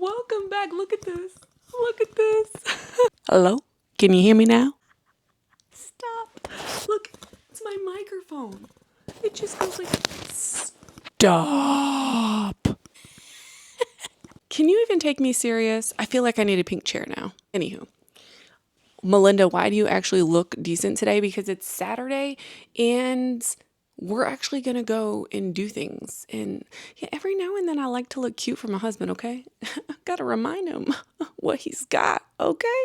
Welcome back. Look at this. Look at this. Hello? Can you hear me now? Stop. Look, it's my microphone. It just goes like, stop. Can you even take me serious? I feel like I need a pink chair now. Anywho. Melinda, why do you actually look decent today? Because it's Saturday and we're actually going to go and do things. And yeah, every now and then I like to look cute for my husband, okay? Got to remind him what he's got, okay?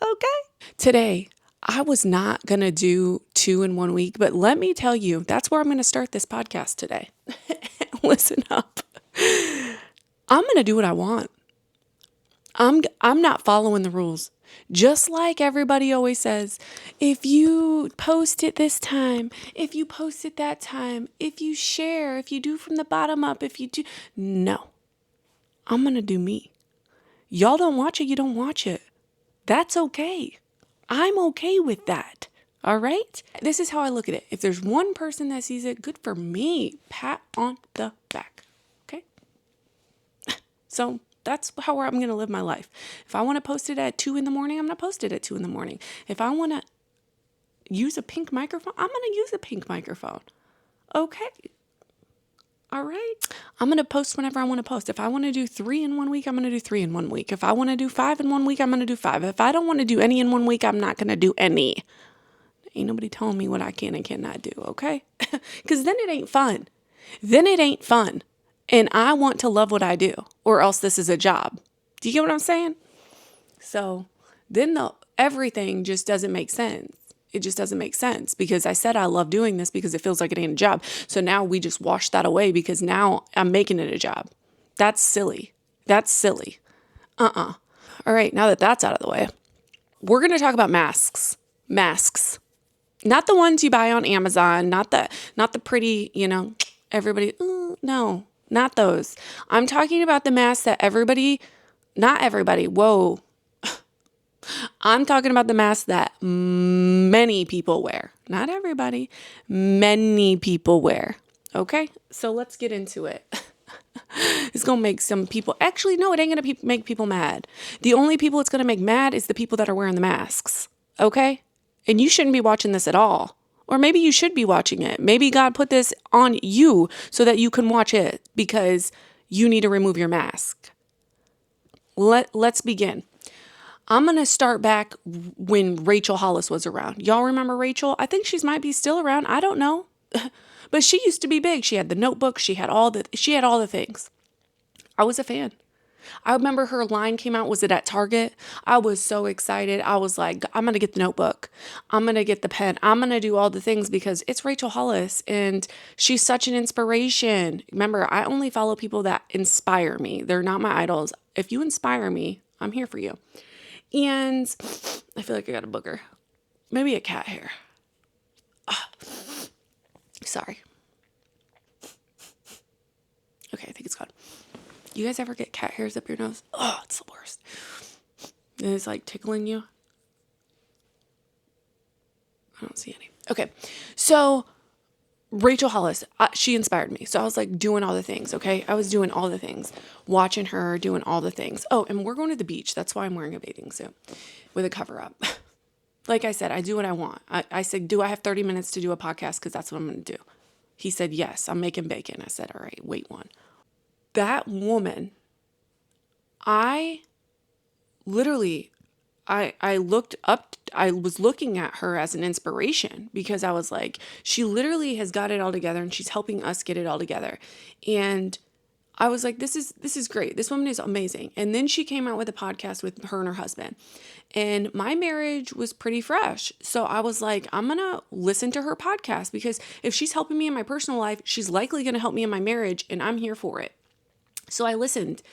Okay. Today, I was not going to do 2 in 1 week, but let me tell you, that's where I'm going to start this podcast today. Listen up. I'm going to do what I want. I'm not following the rules. Just like everybody always says, if you post it this time, if you post it that time, if you share, if you do from the bottom up, if you do. No, I'm going to do me. Y'all don't watch it, you don't watch it. That's okay. I'm okay with that. All right? This is how I look at it. If there's one person that sees it, good for me. Pat on the back. Okay? So that's how I'm going to live my life. If I want to post it at 2 in the morning, I'm going to post it at 2 in the morning. If I want to use a pink microphone, I'm going to use a pink microphone. Okay. All right. I'm going to post whenever I want to post. If I want to do 3 in 1 week, I'm going to do 3 in 1 week. If I want to do 5 in 1 week, I'm going to do 5. If I don't want to do any in 1 week, I'm not going to do any. Ain't nobody telling me what I can and cannot do, okay? Because then it ain't fun. Then it ain't fun. And I want to love what I do, or else this is a job. Do you get what I'm saying? So then everything just doesn't make sense. It just doesn't make sense because I said I love doing this because it feels like it ain't a job. So now we just wash that away because now I'm making it a job. That's silly. That's silly. All right, now that that's out of the way, we're going to talk about masks. Masks. Not the ones you buy on Amazon, not the pretty, everybody, no, not those. I'm talking about the masks that not everybody, whoa. I'm talking about the masks that many people wear. Not everybody, many people wear. Okay, so let's get into it. It's going to make some people, actually, no, it ain't going to make people mad. The only people it's going to make mad is the people that are wearing the masks. Okay? And you shouldn't be watching this at all. Or maybe you should be watching it. Maybe God put this on you so that you can watch it because you need to remove your mask. Let's begin. I'm going to start back when Rachel Hollis was around. Y'all remember Rachel? I think she might be still around. I don't know. But she used to be big. She had the notebook. She had all the things. I was a fan. I remember her line came out. Was it at Target? I was so excited. I was like, I'm going to get the notebook. I'm going to get the pen. I'm going to do all the things because it's Rachel Hollis and she's such an inspiration. Remember, I only follow people that inspire me. They're not my idols. If you inspire me, I'm here for you. And I feel like I got a booger. Maybe a cat hair. Sorry. Okay, I think it's gone. You guys ever get cat hairs up your nose? Oh, it's the worst. And it's like tickling you. I don't see any. Okay, so Rachel Hollis, she inspired me. So I was like doing all the things, okay? I was doing all the things. Watching her, doing all the things. Oh, and we're going to the beach. That's why I'm wearing a bathing suit with a cover up. Like I said, I do what I want. I said, do I have 30 minutes to do a podcast? Because that's what I'm going to do. He said, yes, I'm making bacon. I said, all right, wait one. That woman, I looked up, I was looking at her as an inspiration because I was like, she literally has got it all together and she's helping us get it all together. And I was like, this is great. This woman is amazing. And then she came out with a podcast with her and her husband. And my marriage was pretty fresh. So I was like, I'm going to listen to her podcast because if she's helping me in my personal life, she's likely going to help me in my marriage and I'm here for it. So I listened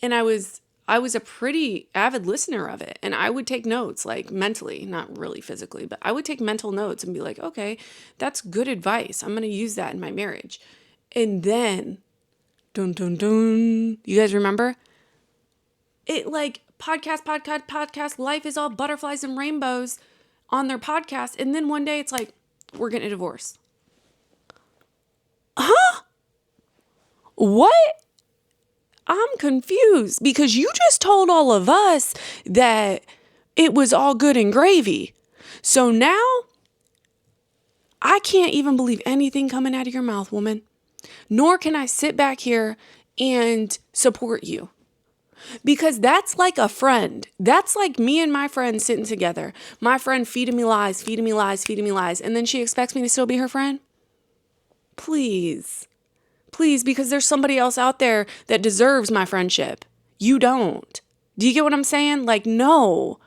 and I was a pretty avid listener of it. And I would take notes, like mentally, not really physically, but I would take mental notes and be like, okay, that's good advice. I'm going to use that in my marriage. And then, dun, dun, dun, you guys remember? It like podcast, life is all butterflies and rainbows on their podcast. And then one day it's like, we're getting a divorce. Huh? What? confused because you just told all of us that it was all good and gravy. So now I can't even believe anything coming out of your mouth, woman. Nor can I sit back here and support you. Because that's like a friend. That's like me and my friend sitting together. My friend feeding me lies, feeding me lies, feeding me lies. And then she expects me to still be her friend? Please. Please, because there's somebody else out there that deserves my friendship. You don't. Do you get what I'm saying? Like, no.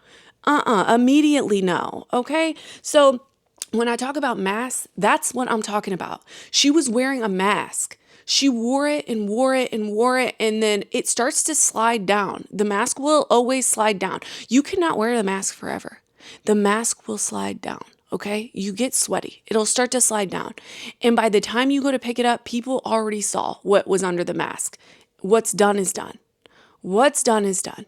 Immediately no. Okay? So when I talk about masks, that's what I'm talking about. She was wearing a mask. She wore it and wore it and wore it, and then it starts to slide down. The mask will always slide down. You cannot wear the mask forever. The mask will slide down, okay? You get sweaty. It'll start to slide down. And by the time you go to pick it up, people already saw what was under the mask. What's done is done. What's done is done.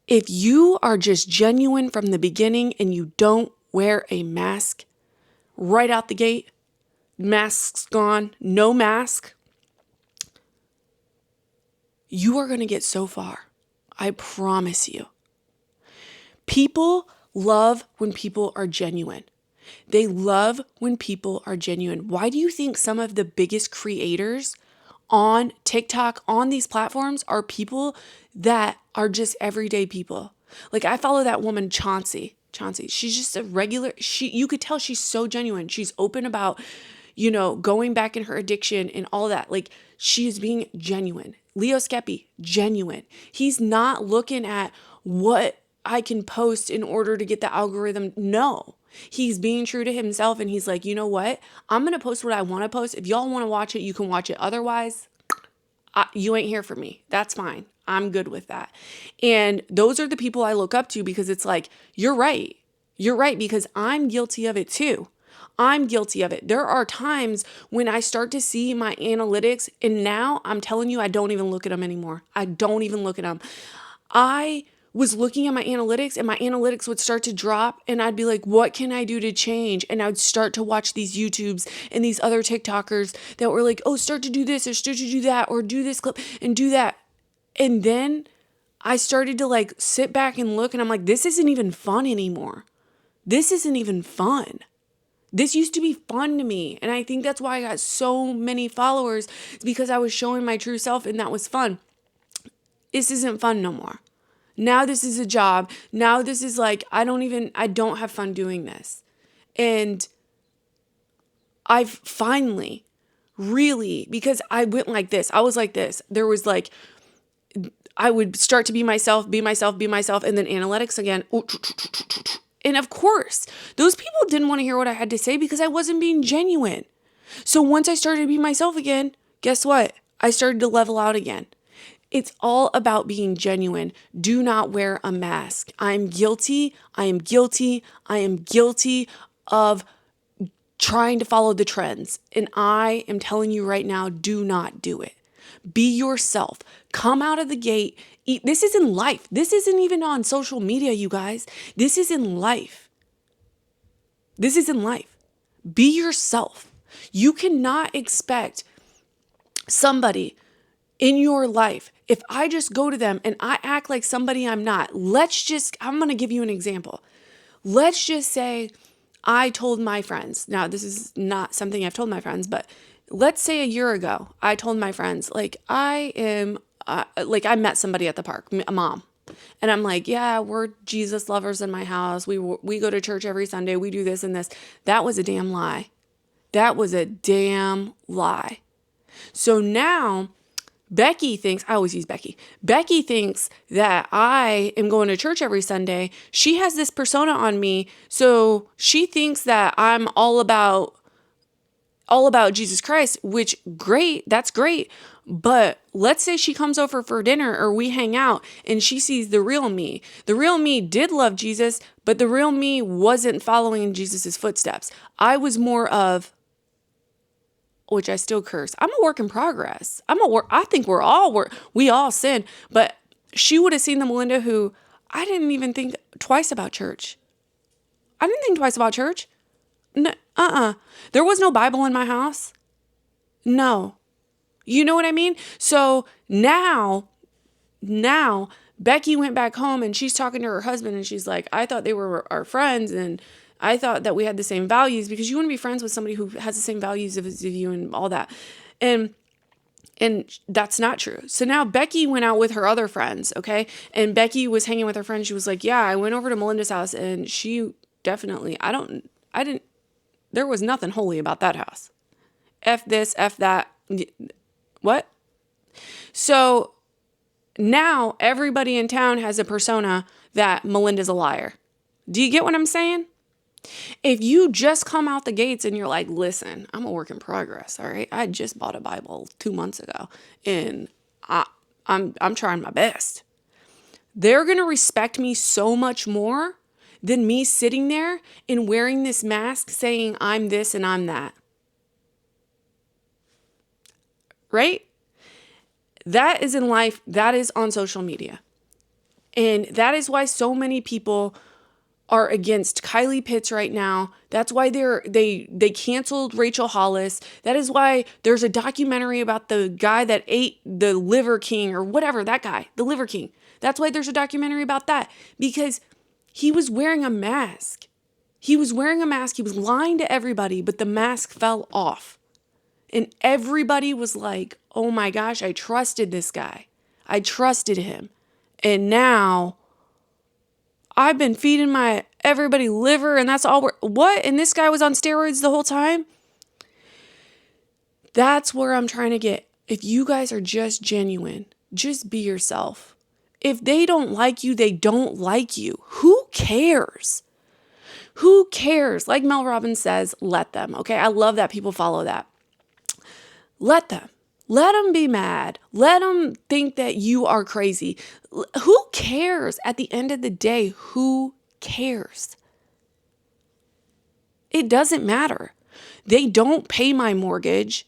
If you are just genuine from the beginning and you don't wear a mask right out the gate, mask's gone, no mask, you are going to get so far. I promise you. People love when people are genuine. They love when people are genuine. Why do you think some of the biggest creators on TikTok, on these platforms, are people that are just everyday people? Like, I follow that woman, Chauncey. She's just a regular, you could tell she's so genuine. She's open about, going back in her addiction and all that. Like, she is being genuine. Leo Skeppy, genuine. He's not looking at what I can post in order to get the algorithm. No, he's being true to himself. And he's like, you know what? I'm going to post what I want to post. If y'all want to watch it, you can watch it. Otherwise, you ain't here for me. That's fine. I'm good with that. And those are the people I look up to because it's like, you're right. You're right, because I'm guilty of it too. I'm guilty of it. There are times when I start to see my analytics, and now I'm telling you, I don't even look at them anymore. I don't even look at them. I was looking at my analytics and my analytics would start to drop and I'd be like, what can I do to change? And I'd start to watch these YouTubes and these other TikTokers that were like, oh, start to do this or start to do that or do this clip and do that. And then I started to like sit back and look and I'm like, this isn't even fun anymore. This isn't even fun. This used to be fun to me. And I think that's why I got so many followers. It's because I was showing my true self and that was fun. This isn't fun no more. Now this is a job. Now this is like, I don't have fun doing this. And I've finally really, because I went like this. I was like this. There was like, I would start to be myself. And then analytics again. And of course, those people didn't want to hear what I had to say because I wasn't being genuine. So once I started to be myself again, guess what? I started to level out again. It's all about being genuine. Do not wear a mask. I am guilty of trying to follow the trends. And I am telling you right now, do not do it. Be yourself. Come out of the gate. This is in life. This isn't even on social media, you guys. This is in life. Be yourself. You cannot expect somebody in your life, if I just go to them and I act like somebody I'm not, I'm going to give you an example. Let's just say I told my friends, now this is not something I've told my friends, but let's say a year ago, I told my friends, like I met somebody at the park, a mom. And I'm like, yeah, we're Jesus lovers in my house. We go to church every Sunday. We do this and this. That was a damn lie. So now Becky thinks that I am going to church every Sunday. She has this persona on me. So she thinks that I'm all about Jesus Christ, which that's great. But let's say she comes over for dinner or we hang out and she sees the real me. The real me did love Jesus, but the real me wasn't following in Jesus's footsteps. I was more of, which I still curse, I'm a work in progress. I think we all sin, but she would have seen the Melinda who I didn't even think twice about church. No, There was no Bible in my house. No. You know what I mean? So now Becky went back home and she's talking to her husband and she's like, I thought they were our friends and I thought that we had the same values, because you want to be friends with somebody who has the same values as you and all that. And that's not true. So now Becky went out with her other friends, okay? And Becky was hanging with her friends. She was like, yeah, I went over to Melinda's house and she definitely, there was nothing holy about that house. F this, F that. What? So now everybody in town has a persona that Melinda's a liar. Do you get what I'm saying? If you just come out the gates and you're like, listen, I'm a work in progress, all right? I just bought a Bible 2 months ago and I'm trying my best. They're going to respect me so much more than me sitting there and wearing this mask saying I'm this and I'm that. Right? That is in life. That is on social media. And that is why so many people are against Kylie Pitts right now. That's why they canceled Rachel Hollis. That is why there's a documentary about the guy that ate the Liver King or whatever, that guy, the Liver King. That's why there's a documentary about that, because he was wearing a mask. He was wearing a mask. He was lying to everybody, but the mask fell off. And everybody was like, oh my gosh, I trusted this guy. I trusted him. And now I've been feeding everybody liver and that's all what? And this guy was on steroids the whole time? That's where I'm trying to get. If you guys are just genuine, just be yourself. If they don't like you, they don't like you. Who cares? Who cares? Like Mel Robbins says, let them. Okay, I love that people follow that. Let them. Let them be mad. Let them think that you are crazy. Who cares? At the end of the day, who cares? It doesn't matter. They don't pay my mortgage.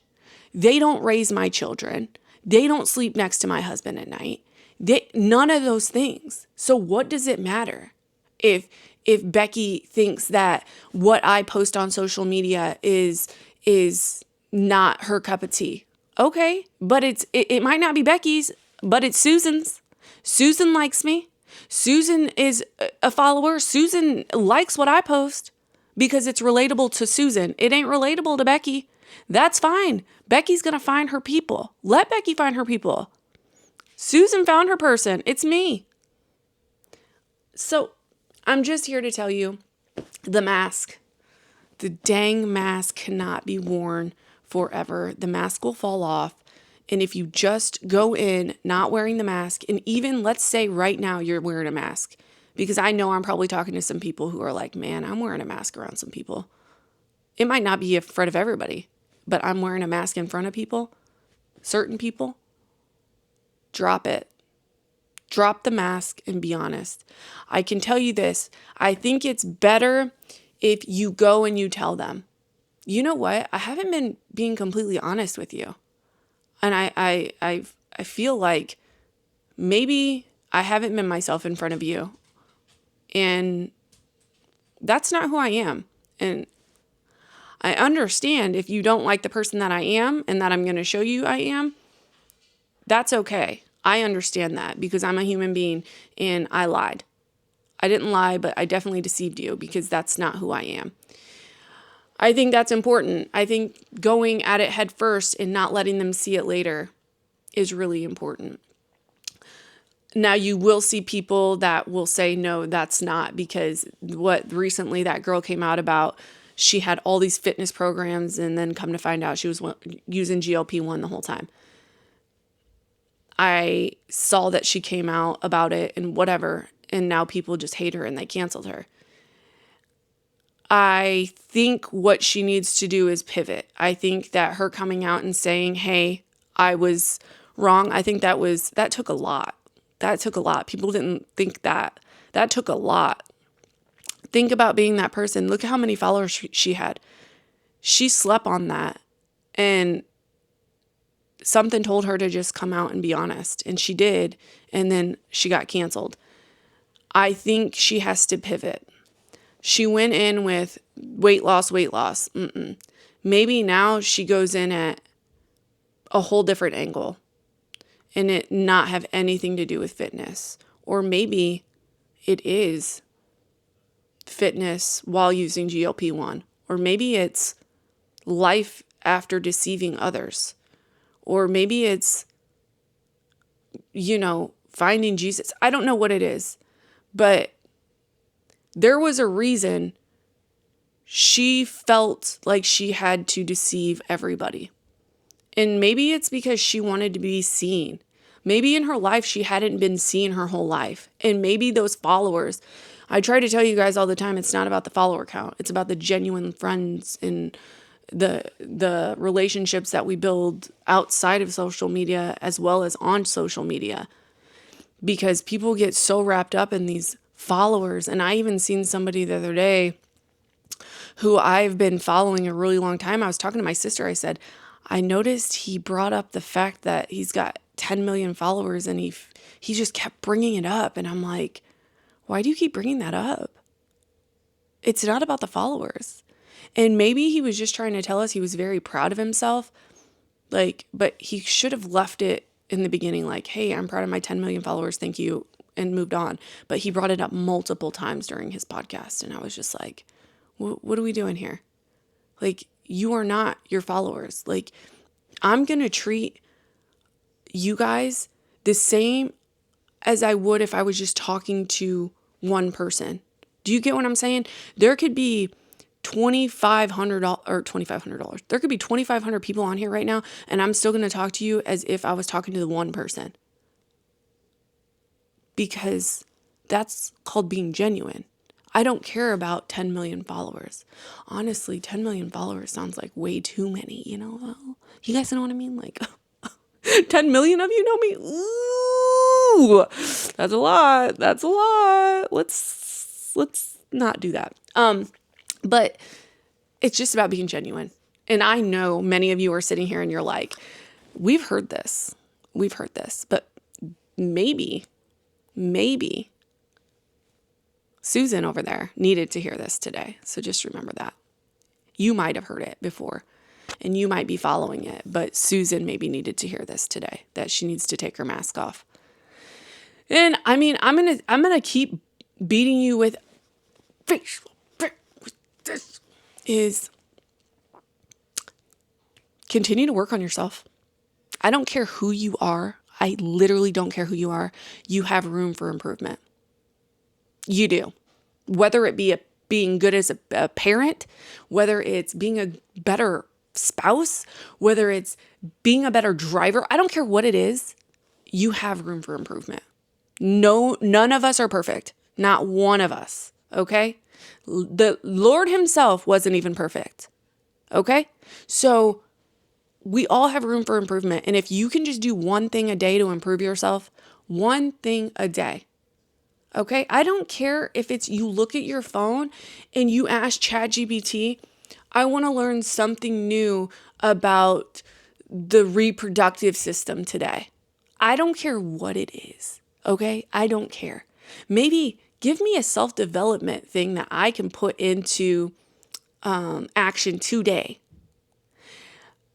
They don't raise my children. They don't sleep next to my husband at night. None of those things. So what does it matter if Becky thinks that what I post on social media is not her cup of tea? Okay, but it might not be Becky's, but it's Susan's. Susan likes me. Susan is a follower. Susan likes what I post because it's relatable to Susan. It ain't relatable to Becky. That's fine. Becky's going to find her people. Let Becky find her people. Susan found her person. It's me. So I'm just here to tell you, the mask, the dang mask cannot be worn forever. The mask will fall off. And if you just go in not wearing the mask, and even let's say right now you're wearing a mask, because I know I'm probably talking to some people who are like, man, I'm wearing a mask around some people. It might not be in front of everybody, but I'm wearing a mask in front of people, certain people. Drop it. Drop the mask and be honest. I can tell you this. I think it's better if you go and you tell them, you know what? I haven't been being completely honest with you. And I feel like maybe I haven't been myself in front of you. And that's not who I am. And I understand if you don't like the person that I am and that I'm going to show you I am, that's okay. I understand that because I'm a human being and I lied. I didn't lie, but I definitely deceived you because that's not who I am. I think that's important. I think going at it head first and not letting them see it later is really important. Now, you will see people that will say, no, that's not, because what recently that girl came out about, she had all these fitness programs and then come to find out she was using GLP-1 the whole time. I saw that she came out about it and whatever, and now people just hate her and they canceled her. I think what she needs to do is pivot. I think that her coming out and saying, hey, I was wrong, I think that took a lot. That took a lot. People didn't think that. That took a lot. Think about being that person. Look at how many followers she had. She slept on that. And something told her to just come out and be honest. And she did. And then she got canceled. I think she has to pivot. She went in with weight loss. Maybe now she goes in at, a whole different angle and it not have anything to do with fitness. Or maybe it is fitness while using GLP-1. Or maybe it's life after deceiving others. Or maybe it's, finding Jesus. I don't know what it is, but there was a reason she felt like she had to deceive everybody. And maybe it's because she wanted to be seen. Maybe in her life, she hadn't been seen her whole life. And maybe those followers, I try to tell you guys all the time, it's not about the follower count. It's about the genuine friends and the relationships that we build outside of social media as well as on social media. Because people get so wrapped up in these followers. And I even seen somebody the other day who I've been following a really long time. I was talking to my sister. I said, I noticed he brought up the fact that he's got 10 million followers and he just kept bringing it up. And I'm like, why do you keep bringing that up? It's not about the followers. And maybe he was just trying to tell us he was very proud of himself. But he should have left it in the beginning like, hey, I'm proud of my 10 million followers. Thank you. And moved on. But he brought it up multiple times during his podcast. And I was just like, what are we doing here? Like, you are not your followers. Like, I'm going to treat you guys the same as I would if I was just talking to one person. Do you get what I'm saying? There could be $2,500 or $2,500. There could be 2,500 people on here right now, and I'm still going to talk to you as if I was talking to the one person. Because that's called being genuine. I don't care about 10 million followers. Honestly, 10 million followers sounds like way too many, You guys know what I mean? Like 10 million of you know me? Ooh, that's a lot. That's a lot. Let's not do that. But it's just about being genuine. And I know many of you are sitting here and you're like, we've heard this, but maybe Susan over there needed to hear this today. So just remember that. You might have heard it before and you might be following it, but Susan maybe needed to hear this today, that she needs to take her mask off. And I mean, I'm going to keep beating you with this is continue to work on yourself. I don't care who you are. I literally don't care who you are. You have room for improvement. You do. Whether it be being good as a parent, whether it's being a better spouse, whether it's being a better driver, I don't care what it is. You have room for improvement. No, none of us are perfect. Not one of us. Okay? The Lord himself wasn't even perfect. Okay? So we all have room for improvement. And if you can just do one thing a day to improve yourself, one thing a day. Okay? I don't care if it's you look at your phone and you ask ChatGPT, I want to learn something new about the reproductive system today. I don't care what it is. Okay? I don't care. Maybe give me a self-development thing that I can put into action today.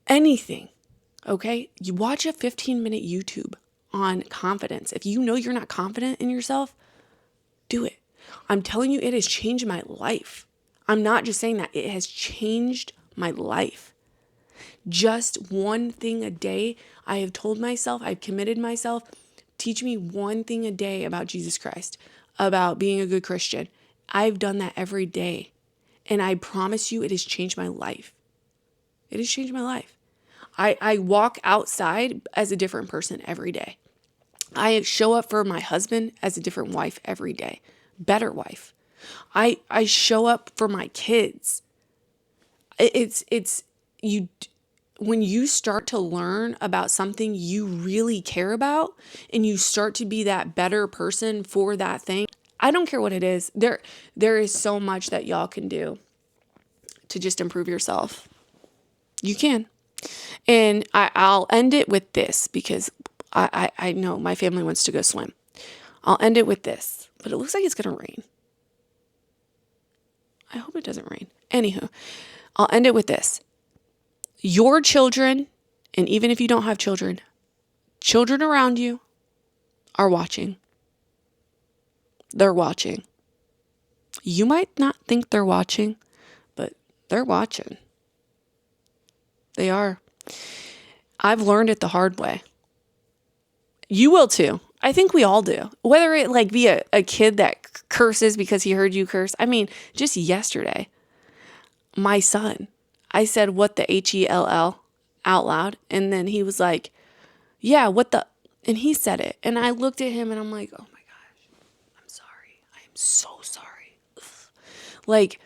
Anything. Okay? You watch a 15-minute YouTube on confidence. If you know you're not confident in yourself, do it. I'm telling you, it has changed my life. I'm not just saying that. It has changed my life. Just one thing a day. I have told myself, I've committed myself, teach me one thing a day about Jesus Christ, about being a good Christian. I've done that every day. And I promise you, it has changed my life. It has changed my life. I walk outside as a different person every day. I show up for my husband as a different wife every day. Better wife. I show up for my kids. It's you. When you start to learn about something you really care about and you start to be that better person for that thing, I don't care what it is. There is so much that y'all can do to just improve yourself. You can. And I'll end it with this because I know my family wants to go swim. I'll end it with this, but it looks like it's going to rain. I hope it doesn't rain. Anywho, I'll end it with this. Your children And even if you don't have children, children around you are watching. They're watching. You might not think they're watching, but they're watching. They are. I've learned it the hard way. You will too. I think we all do. Whether it like be a kid that curses because he heard you curse. I mean, just yesterday, my son, I said, what the Hell out loud. And then he was like, yeah, what the, and he said it. And I looked at him and I'm like, oh my gosh, I'm sorry. I am so sorry. Ugh. Like,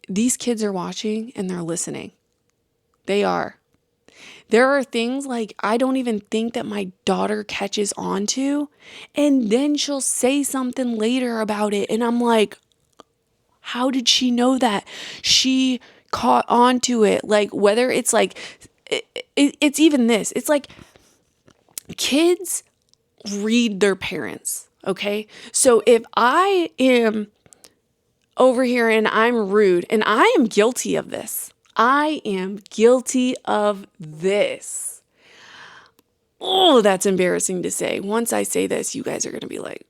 these kids are watching and they're listening. They are. There are things like I don't even think that my daughter catches on to, and then she'll say something later about it. And I'm like, how did she know that? She caught on to it. Like, whether it's like, it's even this. It's like kids read their parents, okay? So if I am over here and I'm rude, and I am guilty of this. I am guilty of this. Oh, that's embarrassing to say. Once I say this, you guys are going to be like,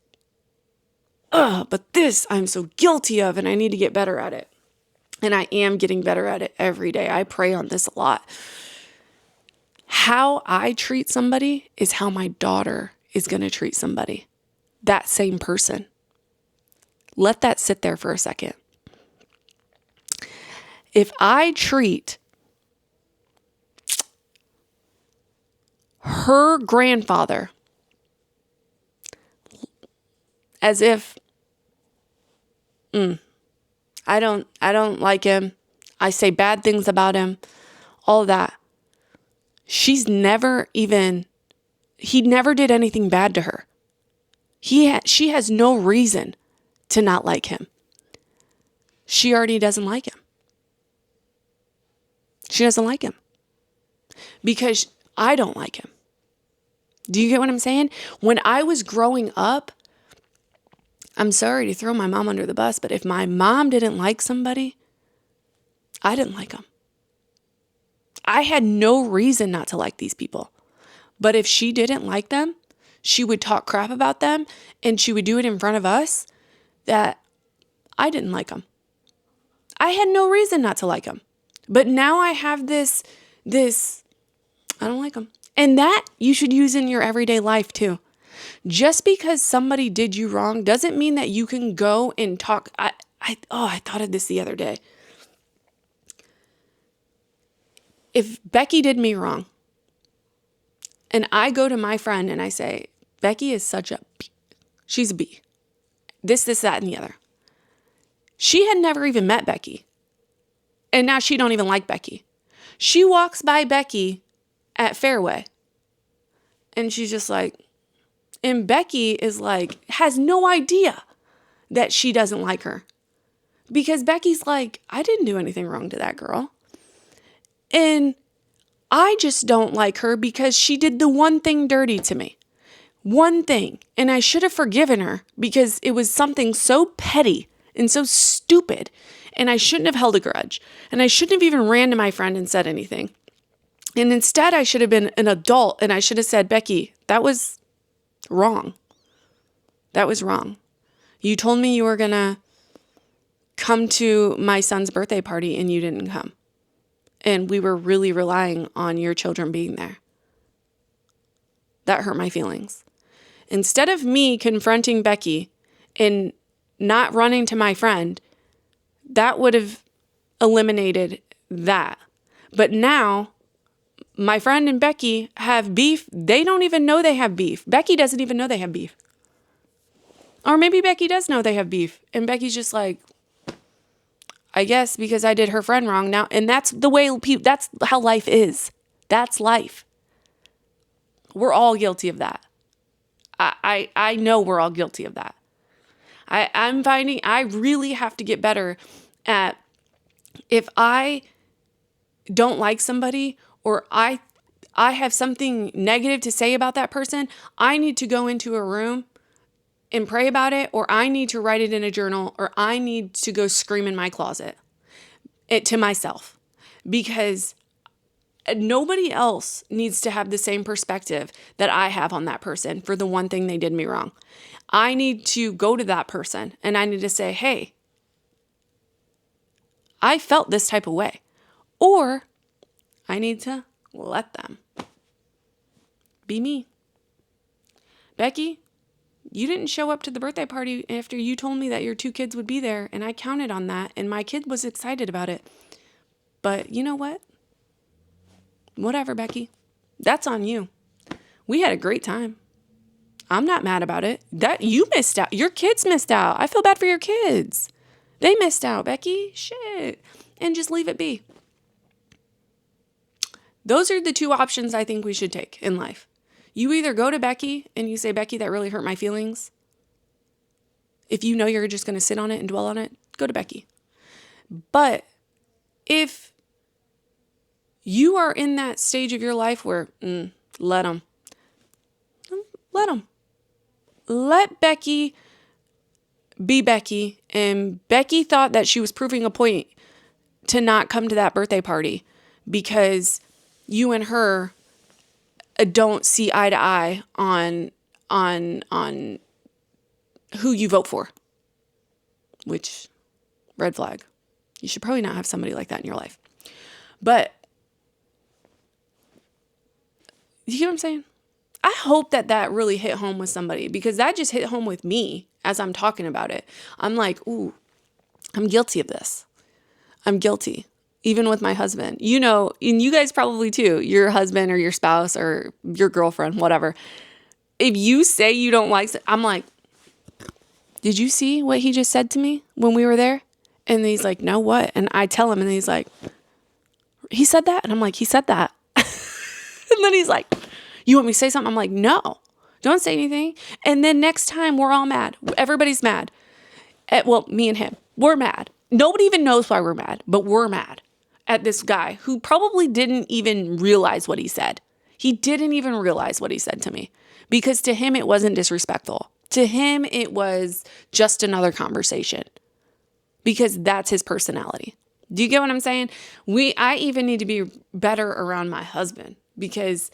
but this I'm so guilty of, and I need to get better at it. And I am getting better at it every day. I pray on this a lot. How I treat somebody is how my daughter is going to treat somebody. That same person. Let that sit there for a second. If I treat her grandfather as if I don't like him, I say bad things about him, all that. He never did anything bad to her. She has no reason to not like him. She already doesn't like him. She doesn't like him because I don't like him. Do you get what I'm saying? When I was growing up, I'm sorry to throw my mom under the bus, but if my mom didn't like somebody, I didn't like them. I had no reason not to like these people. But if she didn't like them, she would talk crap about them and she would do it in front of us that I didn't like them. I had no reason not to like them. But now I have this, I don't like them. And that you should use in your everyday life too. Just because somebody did you wrong doesn't mean that you can go and talk. I thought of this the other day. If Becky did me wrong and I go to my friend and I say, Becky is such a B. She's a B. This, that, and the other. She had never even met Becky. And now she don't even like Becky. She walks by Becky at Fairway. And she's just like, and Becky is like, has no idea that she doesn't like her. Because Becky's like, I didn't do anything wrong to that girl. And I just don't like her because she did the one thing dirty to me. One thing. And I should have forgiven her because it was something so petty and so stupid. And I shouldn't have held a grudge. And I shouldn't have even ran to my friend and said anything. And instead, I should have been an adult and I should have said, Becky, that was wrong. That was wrong. You told me you were going to come to my son's birthday party and you didn't come. And we were really relying on your children being there. That hurt my feelings. Instead of me confronting Becky and not running to my friend, that would have eliminated that. But now, my friend and Becky have beef. They don't even know they have beef. Becky doesn't even know they have beef. Or maybe Becky does know they have beef. And Becky's just like, I guess because I did her friend wrong now. And that's the way that's how life is. That's life. We're all guilty of that. I know we're all guilty of that. I'm finding I really have to get better at if I don't like somebody or I have something negative to say about that person, I need to go into a room and pray about it, or I need to write it in a journal, or I need to go scream in my closet to myself. Because Nobody else needs to have the same perspective that I have on that person for the one thing they did me wrong. I need to go to that person and I need to say, hey, I felt this type of way. Or I need to let them be me. Becky, you didn't show up to the birthday party after you told me that your 2 kids would be there, and I counted on that, and my kid was excited about it. But you know what? Whatever, Becky. That's on you. We had a great time. I'm not mad about it. That you missed out. Your kids missed out. I feel bad for your kids. They missed out, Becky. Shit. And just leave it be. Those are the 2 options I think we should take in life. You either go to Becky and you say, Becky, that really hurt my feelings. If you know you're just going to sit on it and dwell on it, go to Becky. But if you are in that stage of your life where, let them. Let Becky be Becky. And Becky thought that she was proving a point to not come to that birthday party because you and her don't see eye to eye on who you vote for, which red flag. You should probably not have somebody like that in your life. But you get what I'm saying? I hope that really hit home with somebody, because that just hit home with me as I'm talking about it. I'm like, ooh, I'm guilty of this. I'm guilty. Even with my husband, you know, and you guys probably too, your husband or your spouse or your girlfriend, whatever. If you say you don't like, I'm like, did you see what he just said to me when we were there? And he's like, no, what? And I tell him and he's like, he said that? And I'm like, he said that. And then he's like, you want me to say something? I'm like, no, don't say anything. And then next time we're all mad. Everybody's mad. Well, me and him, we're mad. Nobody even knows why we're mad, but we're mad at this guy who probably didn't even realize what he said. He didn't even realize what he said to me, because to him, it wasn't disrespectful. To him, it was just another conversation, because that's his personality. Do you get what I'm saying? I even need to be better around my husband, because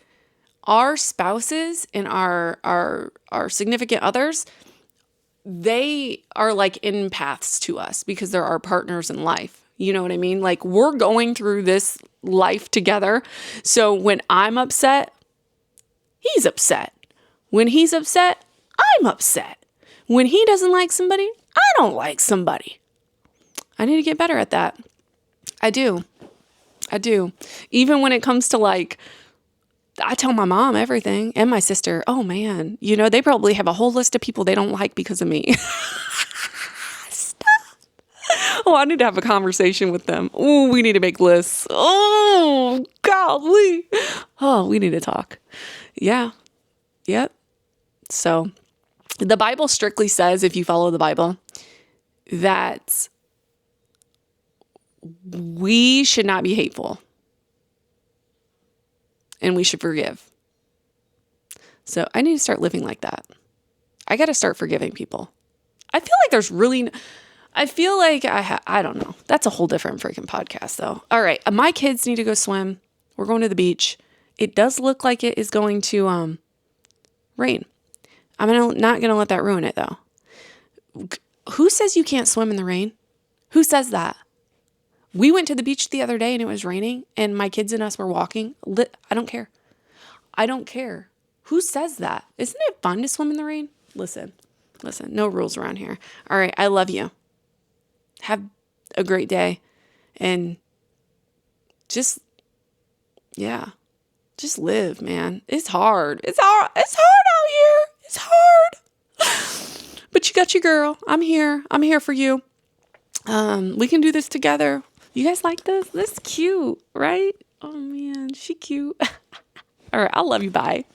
our spouses and our significant others, they are like empaths to us because they're our partners in life. You know what I mean? Like, we're going through this life together. So when I'm upset, he's upset. When he's upset, I'm upset. When he doesn't like somebody, I don't like somebody. I need to get better at that. I do. Even when it comes to like, I tell my mom everything and my sister. Oh man, you know, they probably have a whole list of people they don't like because of me. Oh, I need to have a conversation with them. Oh, we need to make lists. Oh, golly. Oh, we need to talk. Yeah. Yep. So the Bible strictly says, if you follow the Bible, that we should not be hateful and we should forgive. So I need to start living like that. I got to start forgiving people. I feel like I don't know. That's a whole different freaking podcast though. All right. My kids need to go swim. We're going to the beach. It does look like it is going to rain. I'm not going to let that ruin it though. Who says you can't swim in the rain? Who says that? We went to the beach the other day and it was raining and my kids and us were walking. I don't care. Who says that? Isn't it fun to swim in the rain? Listen, no rules around here. All right. I love you. Have a great day and just live, man. It's hard. It's hard out here. It's hard. But you got your girl. I'm here. I'm here for you. We can do this together. You guys like this? This is cute, right? Oh man, she cute. All right. I love you. Bye.